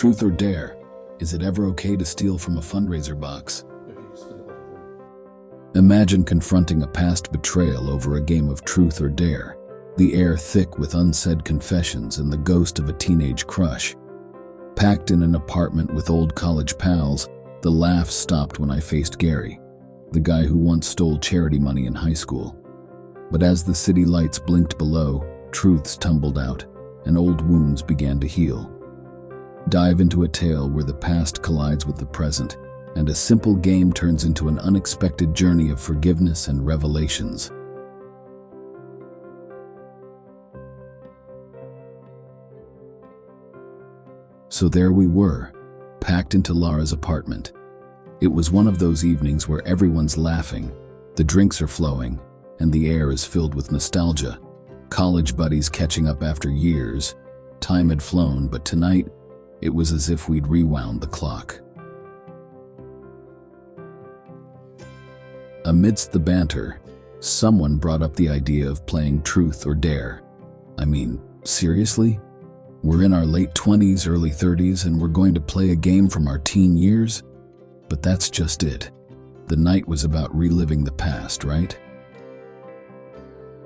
Truth or dare? Is it ever okay to steal from a fundraiser box? Imagine confronting a past betrayal over a game of truth or dare, the air thick with unsaid confessions and the ghost of a teenage crush. Packed in an apartment with old college pals, the laughs stopped when I faced Gary, the guy who once stole charity money in high school. But as the city lights blinked below, truths tumbled out, and old wounds began to heal. Dive into a tale where the past collides with the present, and a simple game turns into an unexpected journey of forgiveness and revelations. So there we were, packed into Lara's apartment. It was one of those evenings where everyone's laughing, the drinks are flowing, and the air is filled with nostalgia. College buddies catching up after years. Time had flown, but tonight, it was as if we'd rewound the clock. Amidst the banter, someone brought up the idea of playing truth or dare. I mean, seriously? We're in our late 20s, early 30s, and we're going to play a game from our teen years? But that's just it. The night was about reliving the past, right?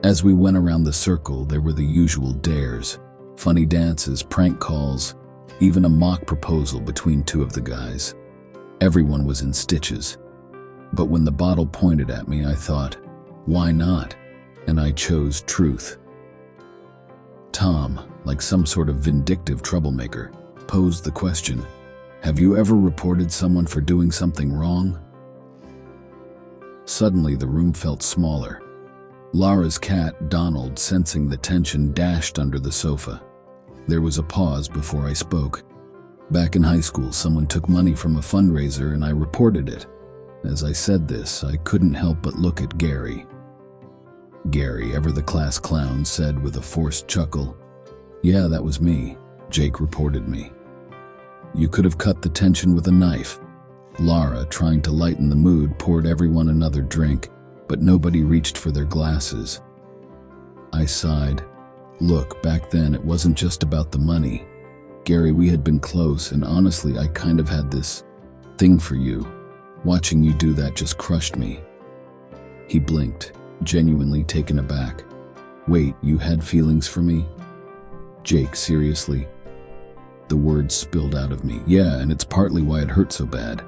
As we went around the circle, there were the usual dares, funny dances, prank calls, even a mock proposal between two of the guys. Everyone was in stitches. But when the bottle pointed at me, I thought, why not? And I chose truth. Tom, like some sort of vindictive troublemaker, posed the question, have you ever reported someone for doing something wrong? Suddenly, the room felt smaller. Lara's cat, Donald, sensing the tension, dashed under the sofa. There was a pause before I spoke. Back in high school, someone took money from a fundraiser and I reported it. As I said this, I couldn't help but look at Gary. Gary, ever the class clown, said with a forced chuckle, "Yeah, that was me. Jake reported me." You could have cut the tension with a knife. Lara, trying to lighten the mood, poured everyone another drink, but nobody reached for their glasses. I sighed. Look, back then it wasn't just about the money. Gary, we had been close, and honestly, I kind of had this thing for you. Watching you do that just crushed me. He blinked, genuinely taken aback. Wait, you had feelings for me? Jake, seriously? The words spilled out of me. Yeah, and it's partly why it hurt so bad.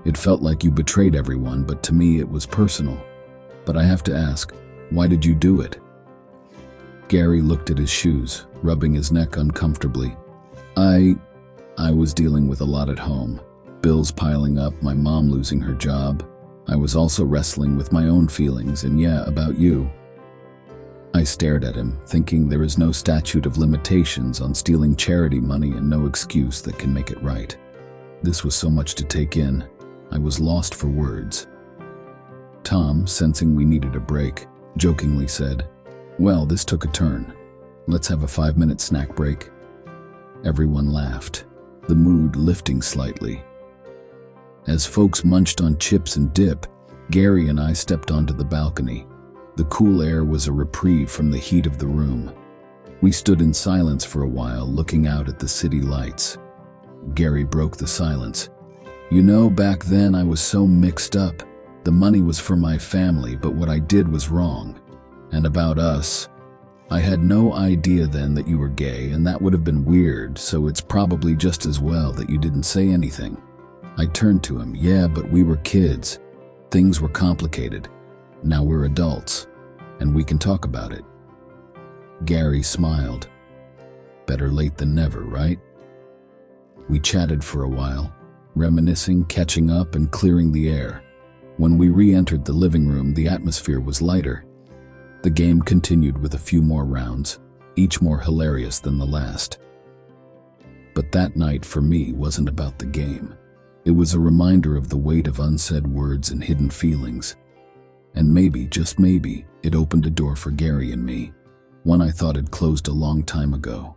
It felt like you betrayed everyone, but to me it was personal. But I have to ask, why did you do it? Gary looked at his shoes, rubbing his neck uncomfortably. I was dealing with a lot at home. Bills piling up, my mom losing her job. I was also wrestling with my own feelings, and yeah, about you. I stared at him, thinking there is no statute of limitations on stealing charity money and no excuse that can make it right. This was so much to take in. I was lost for words. Tom, sensing we needed a break, jokingly said, "Well, this took a turn. Let's have a 5-minute snack break." Everyone laughed, the mood lifting slightly. As folks munched on chips and dip, Gary and I stepped onto the balcony. The cool air was a reprieve from the heat of the room. We stood in silence for a while, looking out at the city lights. Gary broke the silence. You know, back then I was so mixed up. The money was for my family, but what I did was wrong. And about us, I had no idea then that you were gay, and that would have been weird, so it's probably just as well that you didn't say anything. I turned to him. Yeah, but we were kids. Things were complicated. Now we're adults, and we can talk about it. Gary smiled. Better late than never, right? We chatted for a while, reminiscing, catching up, and clearing the air. When we re-entered the living room, the atmosphere was lighter. The game continued with a few more rounds, each more hilarious than the last. But that night for me wasn't about the game. It was a reminder of the weight of unsaid words and hidden feelings. And maybe, just maybe, it opened a door for Gary and me, one I thought had closed a long time ago.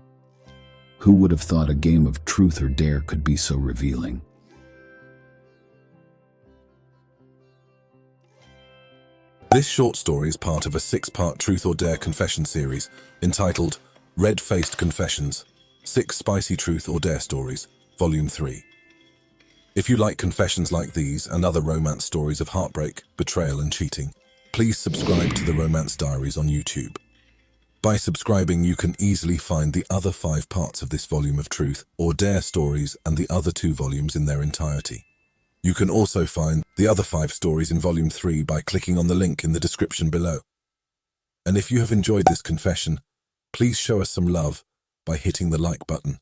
Who would have thought a game of truth or dare could be so revealing? This short story is part of a 6-part Truth or Dare confession series entitled Red-Faced Confessions, 6 Spicy Truth or Dare Stories Volume 3. If you like confessions like these and other romance stories of heartbreak, betrayal, and cheating, please subscribe to the Romance Diaries on YouTube. By subscribing, you can easily find the other 5 parts of this volume of truth or dare stories and the other 2 volumes in their entirety. You can also find the other 5 stories in Volume 3 by clicking on the link in the description below. And if you have enjoyed this confession, please show us some love by hitting the like button.